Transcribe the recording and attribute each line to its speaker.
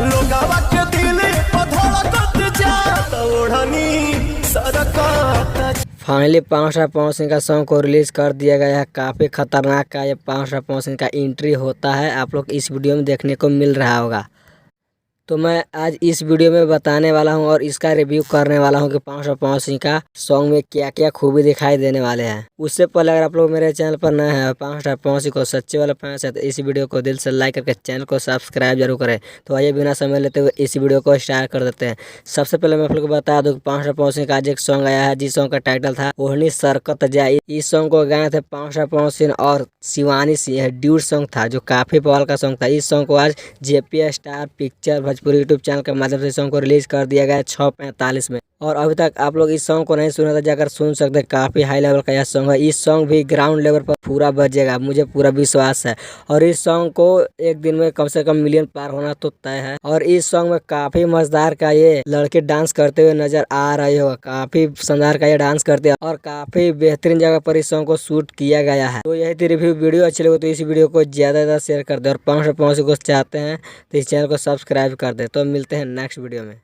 Speaker 1: लोगवा के दिल पर धड़कत जाता ओढ़नी सरकता।
Speaker 2: फाइनली पाँच पवन सिंह का सॉन्ग को रिलीज कर दिया गया है। काफ़ी खतरनाक का ये पाँच पवन सिंह का एंट्री होता है, आप लोग इस वीडियो में देखने को मिल रहा होगा। तो मैं आज इस वीडियो में बताने वाला हूं और इसका रिव्यू करने वाला हूं कि पाँच पवन सिंह का सॉन्ग में क्या क्या खूबी दिखाई देने वाले हैं। उससे पहले अगर आप लोग मेरे चैनल पर नए हैं, पाँच पवन सिंह को सच्चे वाले फैंस है, तो इस वीडियो को दिल से लाइक करके चैनल को सब्सक्राइब जरूर करें। तो आइए बिना समय लेते हुए इस वीडियो को स्टार्ट कर देते हैं। सबसे पहले मैं आप लोग को बता दूं कि पाँच पवन सिंह का आज एक सॉन्ग आया है, जिस सॉन्ग का टाइटल था ओढ़नी सरकत जाए। इस सॉन्ग को गाए थे पाँच पवन सिंह और शिवानी सिंह, ड्यूट सॉन्ग था जो काफी बवाल का सॉन्ग था। इस सॉन्ग को आज JP star picture Bhojpuri YouTube channel के माध्यम से सॉन्ग को रिलीज कर दिया गया 6:45 में। और अभी तक आप लोग इस सॉन्ग को नहीं सुना था, जाकर सुन सकते हैं। काफी हाई लेवल का यह सॉन्ग है। इस सॉन्ग भी ग्राउंड लेवल पर पूरा बजेगा, मुझे पूरा विश्वास है। और इस सॉन्ग को एक दिन में कम से कम मिलियन पार होना तो तय है। और इस सॉन्ग में काफी मजेदार का ये लड़के डांस करते हुए नजर आ रहे हो, काफी शानदार का ये डांस करते हैं और काफी बेहतरीन जगह पर इस सॉन्ग को शूट किया गया है। तो यही थी रिव्यू। वीडियो अच्छी लगे तो इस वीडियो को ज्यादा से ज्यादा शेयर कर दे और पाँच को चाहते हैं तो इस चैनल को सब्सक्राइब कर दे। तो मिलते हैं नेक्स्ट वीडियो में।